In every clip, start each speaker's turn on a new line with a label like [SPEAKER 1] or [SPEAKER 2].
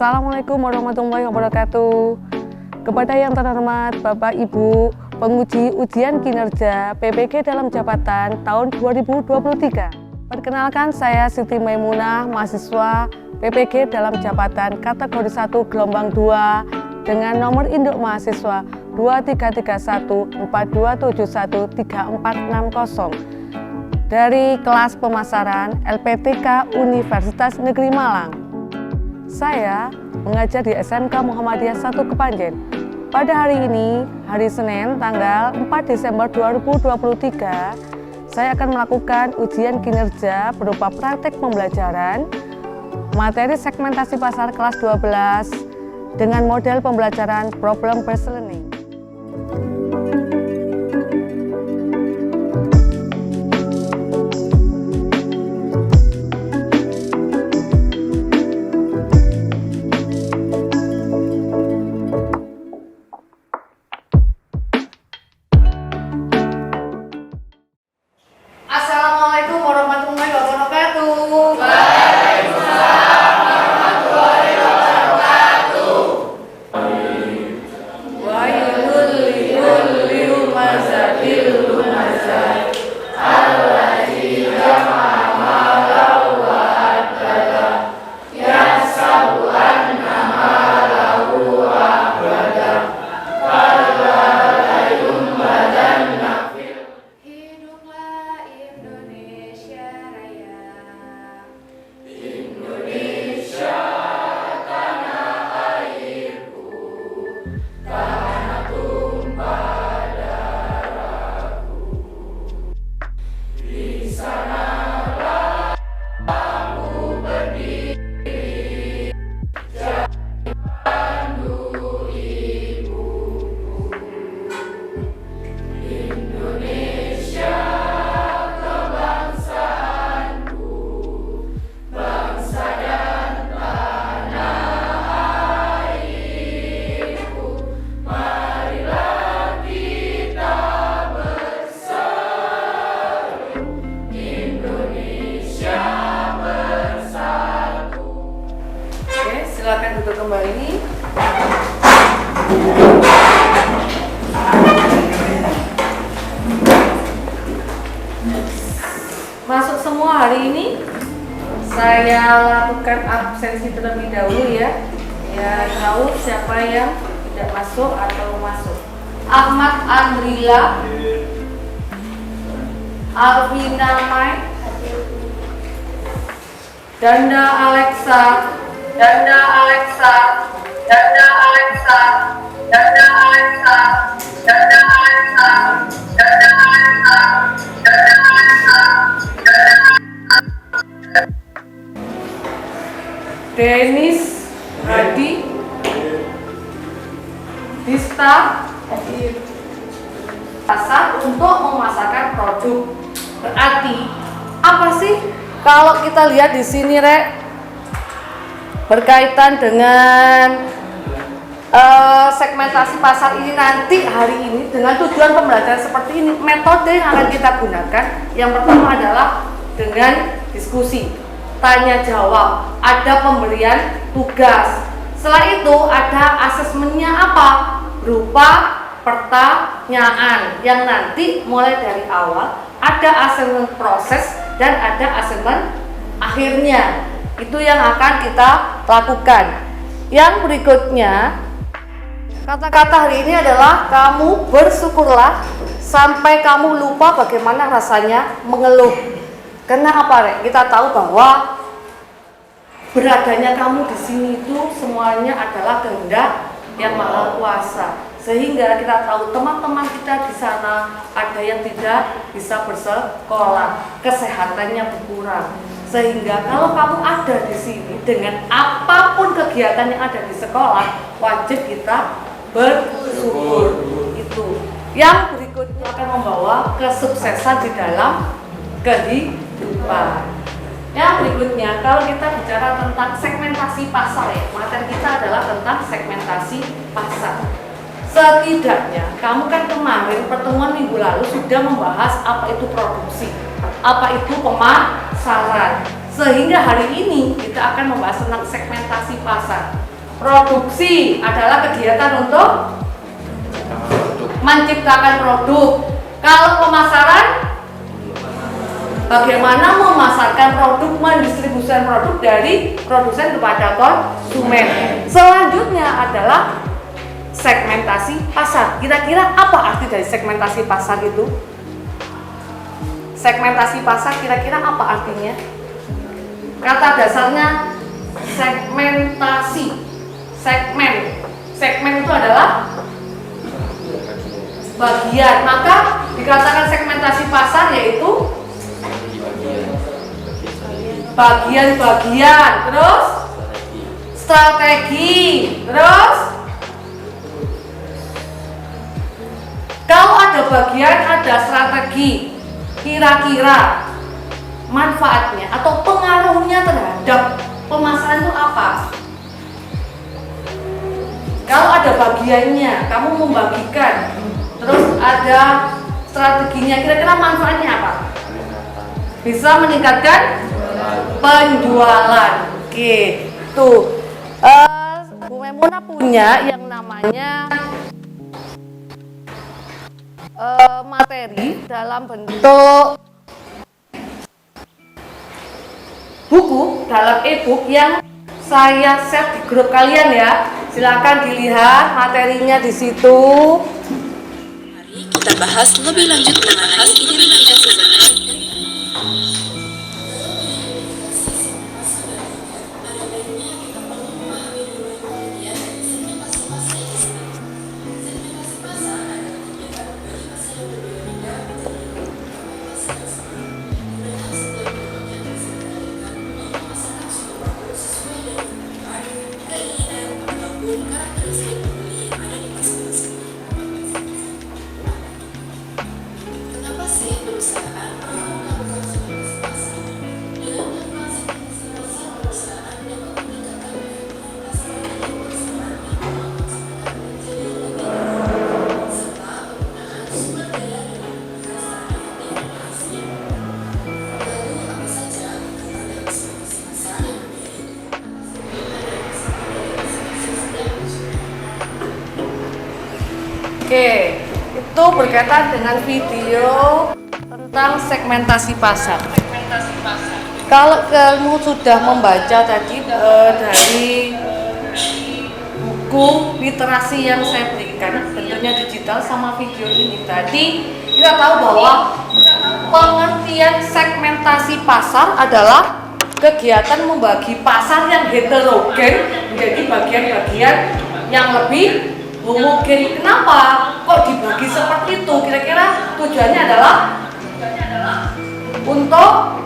[SPEAKER 1] Assalamualaikum warahmatullahi wabarakatuh. Kepada yang terhormat Bapak Ibu penguji ujian kinerja PPG dalam jabatan tahun 2023. Perkenalkan, saya Siti Maimunah, mahasiswa PPG dalam jabatan kategori 1 gelombang 2 dengan nomor induk mahasiswa 233142713460 dari kelas pemasaran LPTK Universitas Negeri Malang. Saya mengajar di SMK Muhammadiyah 1 Kepanjen. Pada hari ini, hari Senin, tanggal 4 Desember 2023, saya akan melakukan ujian kinerja berupa praktek pembelajaran materi segmentasi pasar kelas 12 dengan model pembelajaran problem based learning.
[SPEAKER 2] Assalamualaikum warahmatullahi wabarakatuh.
[SPEAKER 3] Waalaikumsalam warahmatullahi wabarakatuh.
[SPEAKER 2] Wailul likulli humazatil lumazah allati jama'a malahu wa addada yahsabu anna malahu akhlada kalla la yunbadanna fil. Hiduplah Indonesia Raya. Indonesia tanah airku, tanah tumpah darahku. Di sanalah aku berdiri, jadi pandu ibuku. Indonesia kebangsaanku, bangsa dan tanah airku. Marilah kita berseru, Indonesia bersatu. Oke, silakan duduk kembali. Masuk semua hari ini. Saya lakukan absensi terlebih dahulu ya. Ya, tahu siapa yang tidak masuk atau masuk. Ahmad Andrila, Alvina Mai, Danda Alexa, Danda Alexa, Danda Alexa, Danda Alexa, Danda Alexa, Danda Alexa, Danda Alexa, Denis Hadi, Dista, pasar untuk memasarkan produk. Berarti apa sih kalau kita lihat di sini, Rek? Berkaitan dengan segmentasi pasar ini nanti hari ini dengan tujuan pembelajaran seperti ini, metode yang akan kita gunakan yang pertama adalah dengan diskusi, tanya jawab, ada pemberian tugas. Setelah itu ada asesmennya apa? Berupa pertanyaan yang nanti mulai dari awal ada asesmen proses dan ada asesmen akhirnya. Itu yang akan kita lakukan. Yang berikutnya, kata-kata hari ini adalah kamu bersyukurlah sampai kamu lupa bagaimana rasanya mengeluh. Karena apa, Rek? Kita tahu bahwa beradanya kamu di sini itu semuanya adalah kehendak yang Maha Kuasa. Sehingga kita tahu teman-teman kita di sana ada yang tidak bisa bersekolah, kesehatannya berkurang. Sehingga kalau kamu ada di sini dengan apapun kegiatan yang ada di sekolah, wajib kita bersyukur. Itu. Yang berikutnya akan membawa kesuksesan di dalam kehidupan. Yang berikutnya, kalau kita bicara tentang segmentasi pasar ya, materi kita adalah tentang segmentasi pasar. Setidaknya, kamu kan kemarin pertemuan minggu lalu sudah membahas apa itu produksi, apa itu pemasaran. Sehingga hari ini kita akan membahas tentang segmentasi pasar. Produksi adalah kegiatan untuk menciptakan produk. Kalau pemasaran, bagaimana memasarkan produk, mendistribusikan produk dari produsen kepada konsumen. Selanjutnya adalah segmentasi pasar. Kira-kira apa arti dari segmentasi pasar itu? Segmentasi pasar kira-kira apa artinya? Kata dasarnya segmentasi. Segmen itu adalah bagian. Maka dikatakan segmentasi pasar yaitu bagian-bagian, terus strategi, terus kalau ada bagian, ada strategi, kira-kira manfaatnya atau pengaruhnya terhadap pemasaran itu apa? Kalau ada bagiannya, kamu membagikan, terus ada strateginya, kira-kira manfaatnya apa? Bisa meningkatkan penjualan. Oke, tuh Bu Memuna punya yang namanya materi dalam bentuk buku, dalam e-book yang saya share di grup kalian ya. Silakan dilihat materinya di situ.
[SPEAKER 4] Mari kita bahas lebih lanjut mengenai identifikasi pasar.
[SPEAKER 2] Oke, itu berkaitan dengan video tentang segmentasi pasar. Kalau kamu sudah membaca tadi dari buku literasi yang saya berikan, tentunya digital sama video ini tadi, kita tahu bahwa pengertian segmentasi pasar adalah kegiatan membagi pasar yang heterogen menjadi bagian-bagian yang lebih homogen. Kenapa kok dibagi seperti itu? Kira-kira tujuannya adalah untuk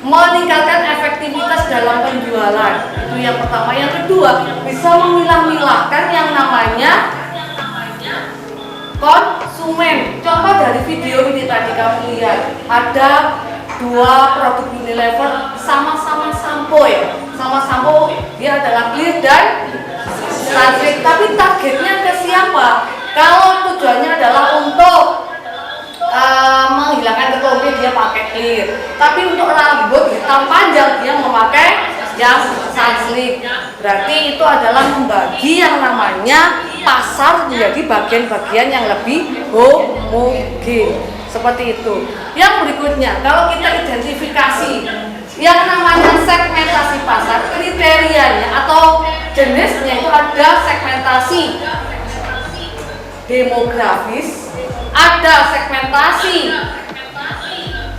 [SPEAKER 2] meningkatkan efektivitas dalam penjualan. Itu yang pertama. Yang kedua, bisa memilah-milahkan yang namanya konsumen. Contoh dari video ini tadi kamu lihat, ada dua produk Unilever sama-sama sampo ya. Sama sampo, dia adalah clear dan sunsilk. Tapi targetnya ke siapa? Kalau tujuannya adalah untuk menghilangkan ketombe, dia pakai clear. Tapi untuk rambut hitam panjang, dia memakai yang sunsilk. Berarti itu adalah membagi yang namanya pasar menjadi bagian-bagian yang lebih homogen. Seperti itu. Yang berikutnya, kalau kita identifikasi yang namanya segmentasi pasar, kriterianya atau jenisnya itu ada segmentasi demografis, ada segmentasi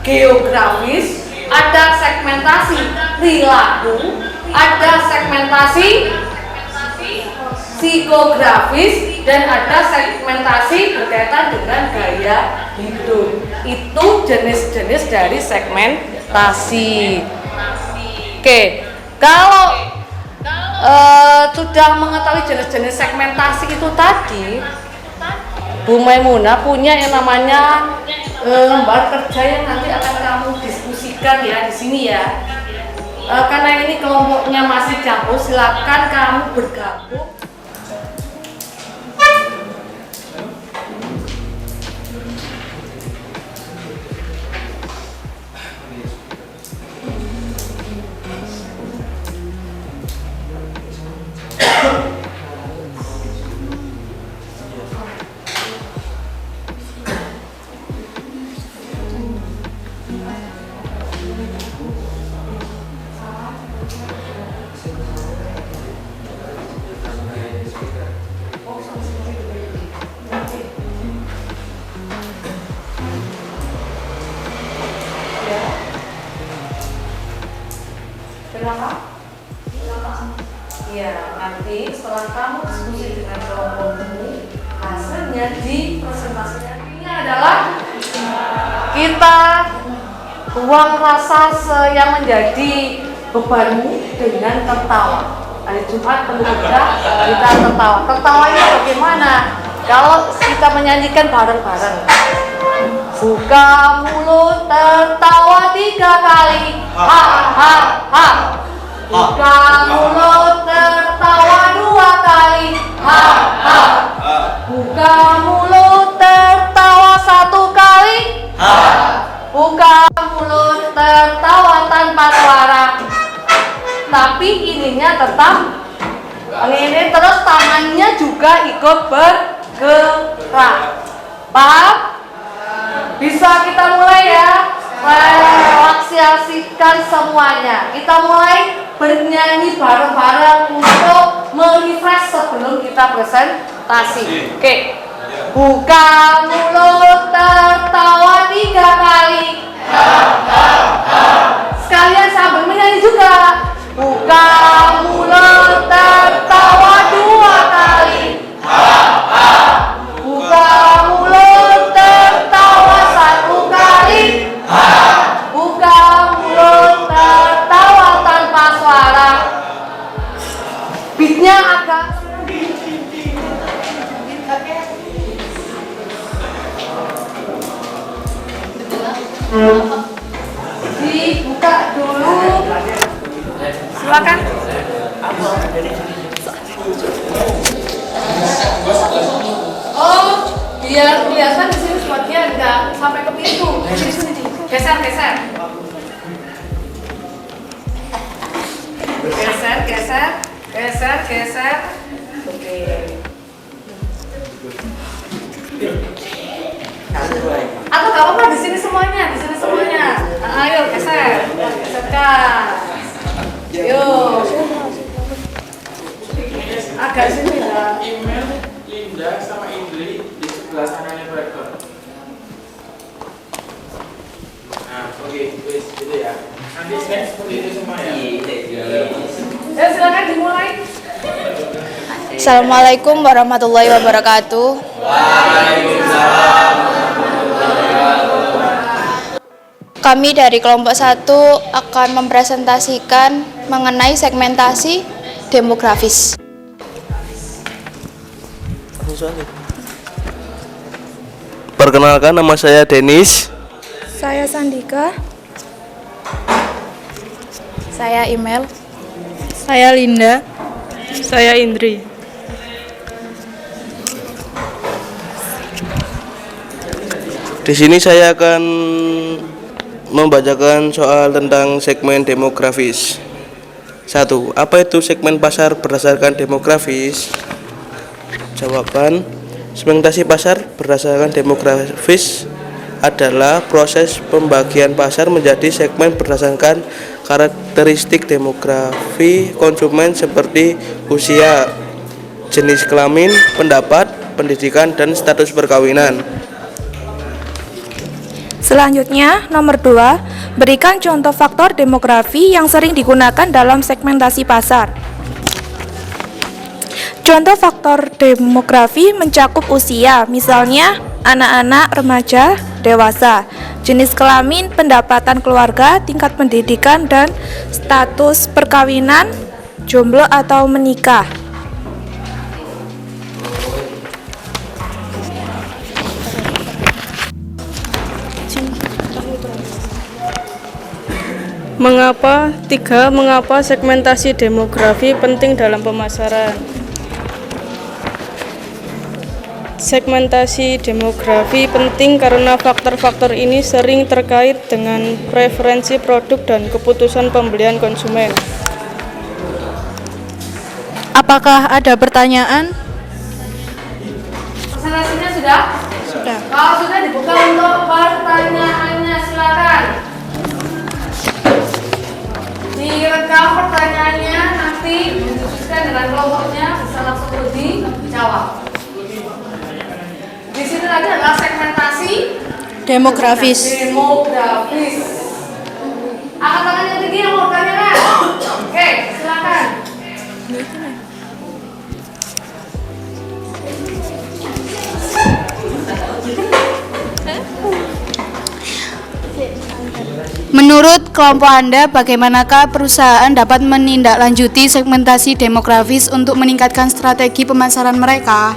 [SPEAKER 2] geografis, ada segmentasi perilaku, ada segmentasi psikografis, dan ada segmentasi berkaitan dengan gaya hidup. Itu jenis-jenis dari segmentasi. Oke, kalau sudah mengetahui jenis-jenis segmentasi itu tadi, Bu Maimuna punya yang namanya lembar kerja yang nanti akan kamu diskusikan ya di sini ya. Karena ini kelompoknya masih campur, silakan kamu bergabung. Nanti setelah kamu diskusi dengan kelompok ini, hasilnya dipresentasikan. Ini adalah kita buang rasa yang menjadi bebanmu dengan tertawa. Hari Jumat penuh berkah, kita tertawa. Tertawanya bagaimana? Kalau kita menyanyikan bareng-bareng. Buka mulut tertawa 3 kali. Ha ha ha. Buka mulut tertawa 2 kali. Ha ha. Buka mulut tertawa 1 kali. Ha. Buka mulut tertawa tanpa suara. Tapi ininya tetap ini, terus tangannya juga ikut bergerak. Paham? Bisa kita mulai ya, relaksasikan semuanya. Kita mulai bernyanyi bareng-bareng untuk merefresh sebelum kita presentasi. Oke. Buka mulut tertawa 3 kali. Sekalian sambil menyanyi juga. Buka mulut tertawa 2 kali. Buka mulut tertawa 1 kali. Buka mulut tertawa tanpa suara. Beatnya agak dibuka dulu. Silakan. Oh, biar kelihatan di sini sebagian enggak sampai ke pintu. Di sini. Geser. Geser. Oke. Atau enggak apa-apa di sini semuanya. Ayo geserkan. Yuk. Agak sini lah.
[SPEAKER 3] Email Linda sama Indri di sebelah sananya rektor. Nah, oke, wis gitu ya. Nanti scan seperti itu semua ya.
[SPEAKER 2] Ya silakan dimulai.
[SPEAKER 5] Assalamualaikum warahmatullahi wabarakatuh. Kami dari kelompok 1 akan mempresentasikan mengenai segmentasi demografis.
[SPEAKER 6] Perkenalkan, nama saya Denis.
[SPEAKER 5] Saya Sandika. Saya Imel. Saya Linda. Saya Indri.
[SPEAKER 6] Di sini saya akan membacakan soal tentang segmen demografis. 1. Apa itu segmen pasar berdasarkan demografis? Jawaban: segmentasi pasar berdasarkan demografis adalah proses pembagian pasar menjadi segmen berdasarkan karakteristik demografi konsumen seperti usia, jenis kelamin, pendapat, pendidikan, dan status perkawinan.
[SPEAKER 5] Selanjutnya, nomor 2, berikan contoh faktor demografi yang sering digunakan dalam segmentasi pasar. Contoh faktor demografi mencakup usia, misalnya anak-anak, remaja, dewasa, jenis kelamin, pendapatan keluarga, tingkat pendidikan, dan status perkawinan, jomblo atau menikah.
[SPEAKER 7] Mengapa segmentasi demografi penting dalam pemasaran? Segmentasi demografi penting karena faktor-faktor ini sering terkait dengan preferensi produk dan keputusan pembelian konsumen.
[SPEAKER 5] Apakah ada pertanyaan?
[SPEAKER 2] Presentasinya sudah?
[SPEAKER 5] Sudah.
[SPEAKER 2] Kalau sudah dibuka untuk pertanyaannya, silakan. Direkam pertanyaannya, nanti didiskusikan dengan kelompoknya, bisa langsung dijawab. Di sini tadi adalah segmentasi
[SPEAKER 5] Demografis.
[SPEAKER 2] Angkat tangan yang tinggi yang mau bertanya kan? Oke, silakan.
[SPEAKER 8] Menurut kelompok Anda, bagaimanakah perusahaan dapat menindaklanjuti segmentasi demografis untuk meningkatkan strategi pemasaran mereka?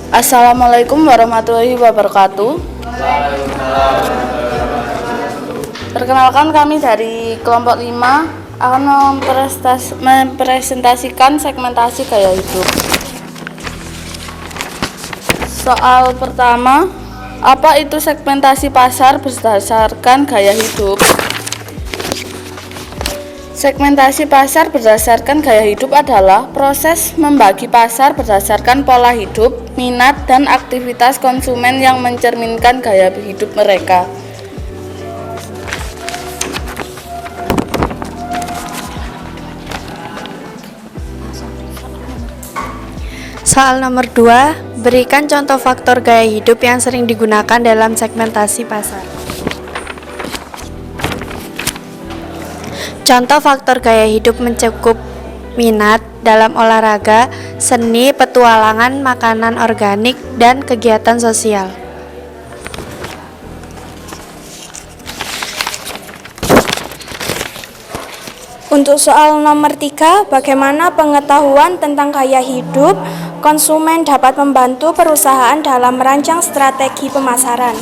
[SPEAKER 8] Assalamualaikum warahmatullahi wabarakatuh. Perkenalkan, kami dari kelompok 5 akan mempresentasikan segmentasi gaya hidup. Soal pertama, apa itu segmentasi pasar berdasarkan gaya hidup? Segmentasi pasar berdasarkan gaya hidup adalah proses membagi pasar berdasarkan pola hidup, minat, dan aktivitas konsumen yang mencerminkan gaya hidup mereka.
[SPEAKER 5] Soal nomor 2, berikan contoh faktor gaya hidup yang sering digunakan dalam segmentasi pasar. Contoh faktor gaya hidup mencakup minat dalam olahraga, seni, petualangan, makanan organik, dan kegiatan sosial.
[SPEAKER 9] Untuk soal nomor 3, bagaimana pengetahuan tentang gaya hidup konsumen dapat membantu perusahaan dalam merancang strategi pemasaran?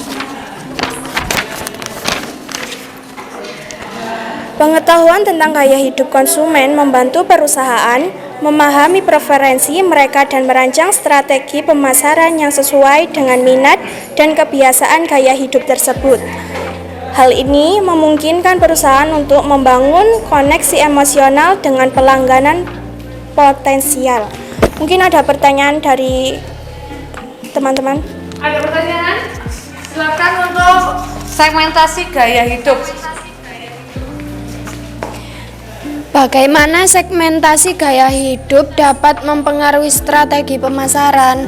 [SPEAKER 9] Pengetahuan tentang gaya hidup konsumen membantu perusahaan memahami preferensi mereka dan merancang strategi pemasaran yang sesuai dengan minat dan kebiasaan gaya hidup tersebut. Hal ini memungkinkan perusahaan untuk membangun koneksi emosional dengan pelanggan potensial. Mungkin ada pertanyaan dari teman-teman?
[SPEAKER 2] Ada pertanyaan? Silakan untuk segmentasi gaya hidup.
[SPEAKER 9] Bagaimana segmentasi gaya hidup dapat mempengaruhi strategi pemasaran?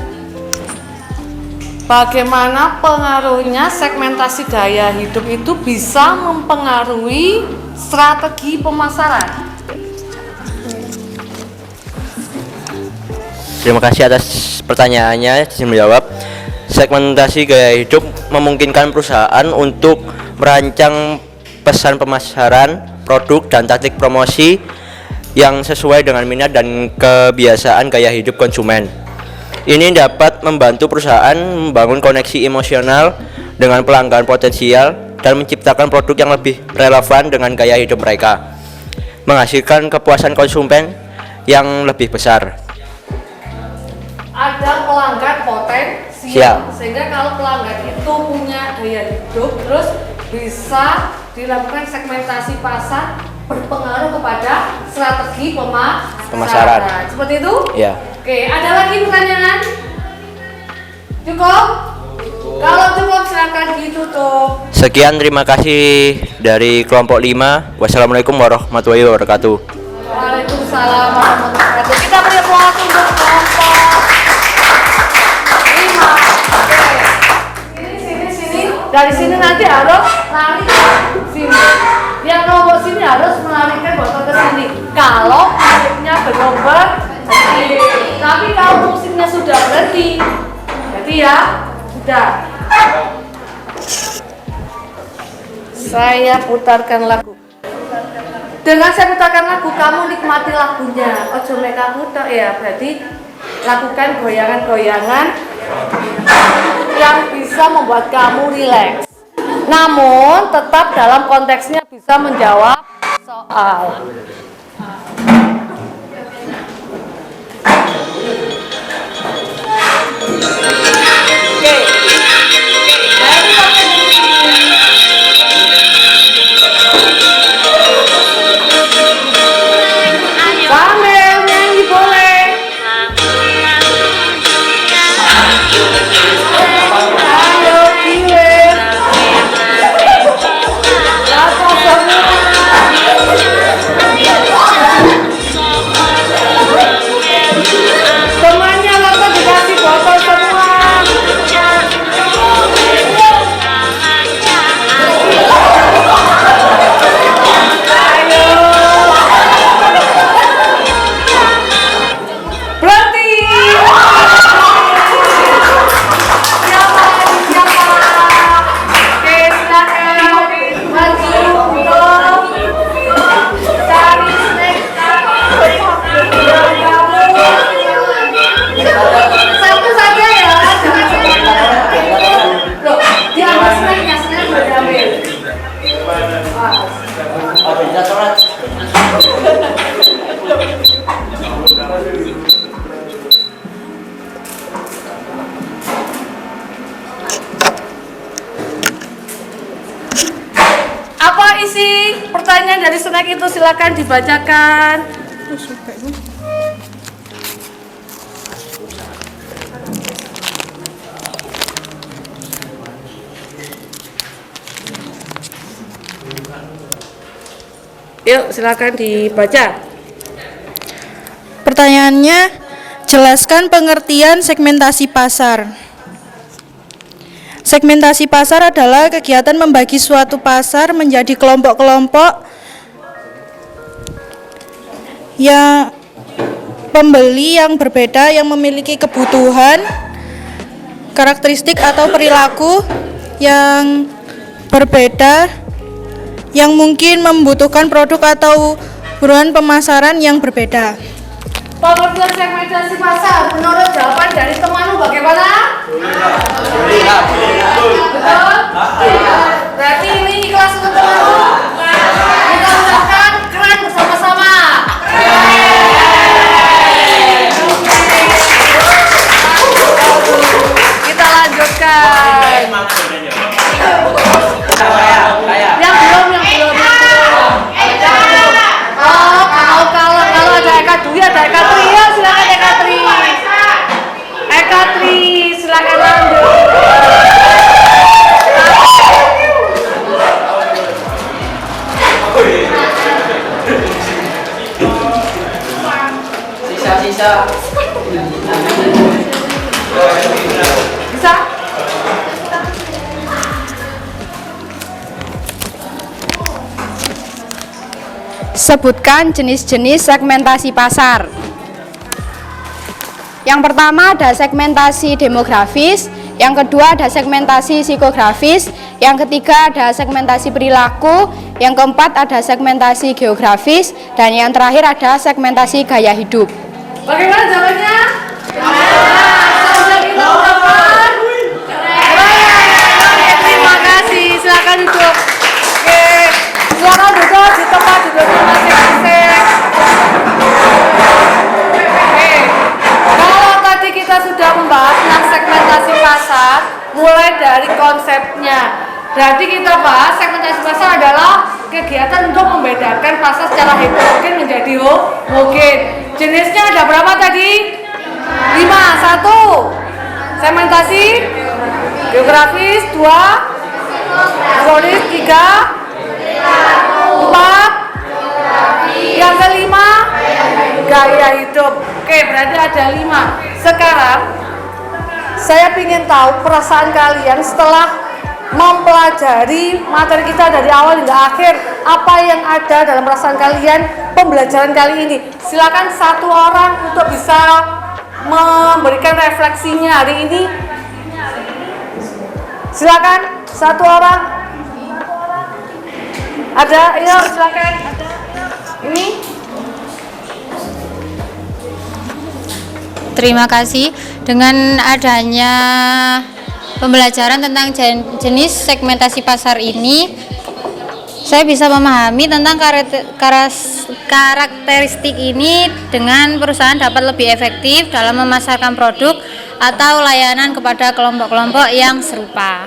[SPEAKER 2] Bagaimana pengaruhnya segmentasi gaya hidup itu bisa mempengaruhi strategi pemasaran?
[SPEAKER 10] Terima kasih atas pertanyaannya. Izin menjawab. Segmentasi gaya hidup memungkinkan perusahaan untuk merancang pesan pemasaran, produk, dan taktik promosi yang sesuai dengan minat dan kebiasaan gaya hidup konsumen. Ini dapat membantu perusahaan membangun koneksi emosional dengan pelanggan potensial dan menciptakan produk yang lebih relevan dengan gaya hidup mereka, menghasilkan kepuasan konsumen yang lebih besar.
[SPEAKER 2] Ada pelanggan potensial, sehingga kalau pelanggan itu punya gaya hidup, terus bisa dilakukan segmentasi pasar berpengaruh kepada strategi pemasaran. Seperti itu?
[SPEAKER 10] Ya.
[SPEAKER 2] Oke, ada lagi pertanyaan? Cukup? Kalau cukup silakan ditutup.
[SPEAKER 10] Sekian, terima kasih dari kelompok 5. Wassalamualaikum warahmatullahi wabarakatuh.
[SPEAKER 2] Waalaikumsalam warahmatullahi wabarakatuh. Kita beri aplaus untuk kelompok 5. Oke. Sini. Dari sini nanti harus lari ke sini. Yang kelompok sini harus melarikan botol ke sini. Kalau musiknya belum berhenti. Tapi kalau musiknya sudah berhenti, jadi ya sudah. Saya putarkan lagu. Dengan saya putarkan lagu, kamu nikmati lagunya. Ojo mek kamu tok ya, berarti lakukan goyangan-goyangan yang bisa membuat kamu rileks. Namun tetap dalam konteksnya bisa menjawab soal. dari snack itu silakan dibacakan. Yuk, silakan dibaca.
[SPEAKER 7] Pertanyaannya, jelaskan pengertian segmentasi pasar. Segmentasi pasar adalah kegiatan membagi suatu pasar menjadi kelompok-kelompok yang pembeli yang berbeda yang memiliki kebutuhan, karakteristik atau perilaku yang berbeda yang mungkin membutuhkan produk atau buruan pemasaran yang berbeda.
[SPEAKER 2] Pengertian segmentasi pasar menurut jawaban dari temanmu bagaimana? Betul? Berarti ini kelas untuk temanmu. Kita ucapkan keren bersama-sama. Kita lanjutkan. Yang belum. Oh, kalau ada Eka Dwi, ada Eka Tri, ya silakan Eka Tri. Eka Tri, silakan lanjut.
[SPEAKER 3] Sisa.
[SPEAKER 2] Bisa?
[SPEAKER 11] Sebutkan jenis-jenis segmentasi pasar. Yang pertama ada segmentasi demografis, yang kedua ada segmentasi psikografis, yang ketiga ada segmentasi perilaku, yang keempat ada segmentasi geografis, dan yang terakhir ada segmentasi gaya hidup.
[SPEAKER 2] Bagaimana jawabannya? Sudah kita ucapkan. Terima kasih. Silakan duduk. Oke, silakan duduk di tempat duduknya masing-masing. Oke, kalau tadi kita sudah membahas tentang segmentasi pasar, mulai dari konsepnya. Jadi kita bahas segmentasi pasar adalah kegiatan untuk membedakan pasar secara heterogen menjadi homogen. Jenisnya ada berapa tadi? 5. 1. Segmentasi geografis. 2. Geografis. 3. 4. Yang kelima gaya hidup. Oke, berarti ada 5. Sekarang saya ingin tahu perasaan kalian setelah mempelajari materi kita dari awal hingga akhir. Apa yang ada dalam perasaan kalian pembelajaran kali ini? Silakan satu orang untuk bisa memberikan refleksinya hari ini. Silakan satu orang. Ada? Ayo silakan. Ini.
[SPEAKER 12] Terima kasih. Dengan adanya pembelajaran tentang jenis segmentasi pasar ini, saya bisa memahami tentang karakteristik ini dengan perusahaan dapat lebih efektif dalam memasarkan produk atau layanan kepada kelompok-kelompok yang serupa.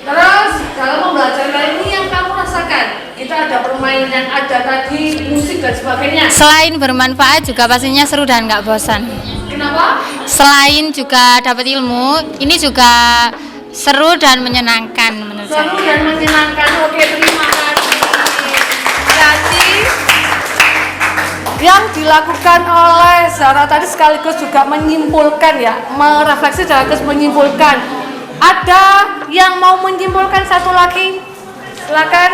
[SPEAKER 2] Terus dalam pembelajaran kali ini yang kamu rasakan, kita ada permainan, ada tadi musik dan sebagainya.
[SPEAKER 12] Selain bermanfaat juga pastinya seru dan nggak bosan.
[SPEAKER 2] Kenapa?
[SPEAKER 12] Selain juga dapat ilmu, ini juga seru dan menyenangkan menurut saya.
[SPEAKER 2] Seru dan menyenangkan. Oke, terima kasih. Berarti yang dilakukan oleh Zara tadi sekaligus juga menyimpulkan ya, merefleksi sekaligus menyimpulkan. Ada yang mau menyimpulkan satu lagi? Silakan.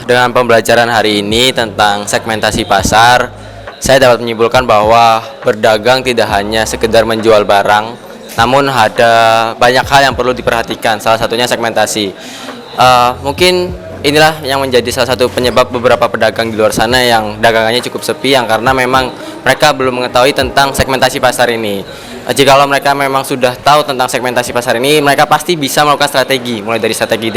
[SPEAKER 10] Dengan pembelajaran hari ini tentang segmentasi pasar, saya dapat menyimpulkan bahwa berdagang tidak hanya sekedar menjual barang, namun ada banyak hal yang perlu diperhatikan. Salah satunya segmentasi. Mungkin inilah yang menjadi salah satu penyebab beberapa pedagang di luar sana yang dagangannya cukup sepi, yang karena memang mereka belum mengetahui tentang segmentasi pasar ini. Jikalau mereka memang sudah tahu tentang segmentasi pasar ini, mereka pasti bisa melakukan strategi, mulai dari strategi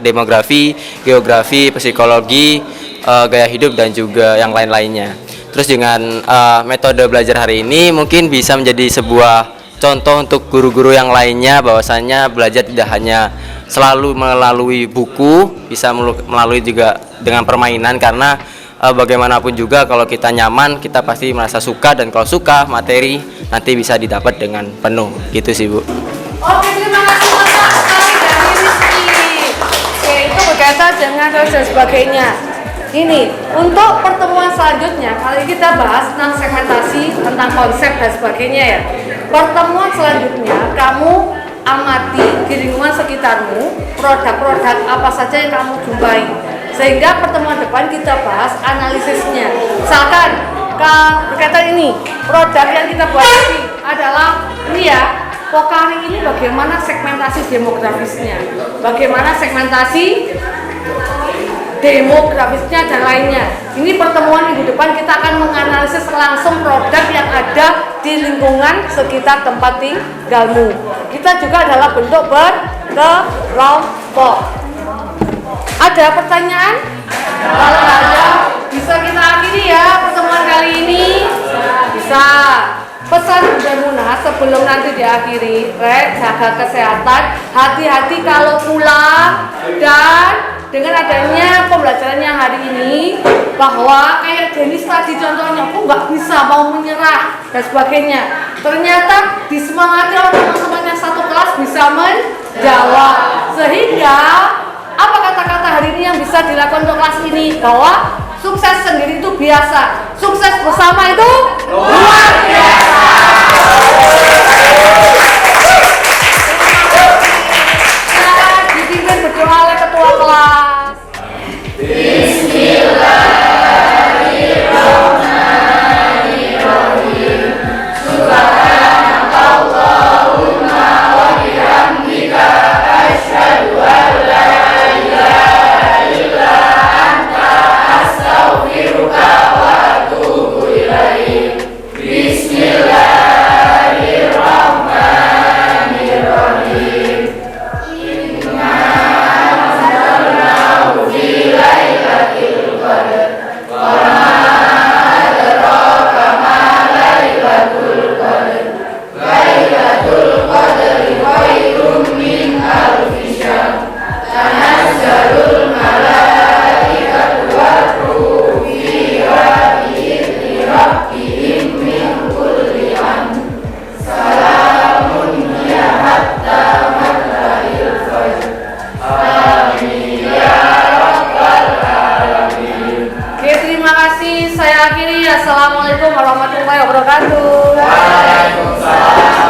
[SPEAKER 10] demografi, geografi, psikologi, gaya hidup, dan juga yang lain-lainnya. Terus dengan metode belajar hari ini mungkin bisa menjadi sebuah contoh untuk guru-guru yang lainnya, bahwasannya belajar tidak hanya selalu melalui buku, bisa melalui juga dengan permainan, karena bagaimanapun juga kalau kita nyaman kita pasti merasa suka, dan kalau suka materi nanti bisa didapat dengan penuh gitu sih Bu.
[SPEAKER 2] Oke, terima kasih banyak sekali dari Rizky. Oke, itu berkaitan dengan dan sebagainya. Ini untuk pertemuan selanjutnya kali kita bahas tentang segmentasi, tentang konsep dan sebagainya ya. Pertemuan selanjutnya kamu amati di lingkungan sekitarmu produk-produk apa saja yang kamu jumpai, sehingga pertemuan depan kita bahas analisisnya. Misalkan berkaitan ini produk yang kita buat ini adalah ini ya, Pokari ini bagaimana segmentasi demografisnya, bagaimana segmentasi demografisnya dan lainnya. Ini pertemuan minggu depan kita akan menganalisis langsung produk yang ada di lingkungan sekitar tempat tinggalmu. Kita juga adalah bentuk berkelompok. Ada pertanyaan? Kalau ada, bisa kita akhiri ya pertemuan kali ini. Bisa. Pesan Bunda Muna sebelum nanti diakhiri, jaga kesehatan, hati-hati kalau pulang, dan dengan adanya pembelajaran yang hari ini, bahwa kayak Denis tadi contohnya, aku nggak bisa mau menyerah dan sebagainya. Ternyata disemangati oleh teman-teman yang satu kelas bisa menjawab, sehingga apa kata-kata hari ini yang bisa dilakukan untuk kelas ini, bahwa sukses sendiri itu biasa, sukses bersama itu luar biasa. Silakan dipimpin berdoa oleh ketua kelas. Bismillahirrahmanirrahim. Subhanakallahumma wa bihamdika asyhadu an la ilaha illa anta astaghfiruka wa atubu ilaik. Bismillahirrahmanirrahim. Inna anzalnahu fi lailatul qadar wa ma adraka ma lailatul qadar. Lailatul qadri khairum min alfi syahr. Tanazzalul malaikatu war-ruhu fiha bi'izni rabbihim min kulli amr. Salamun hiya hatta matla'il fajr. Amin ya rabbal alamin. Oke, terima kasih. Saya akhiri. Assalamualaikum warahmatullahi wabarakatuh. Waalaikumsalam.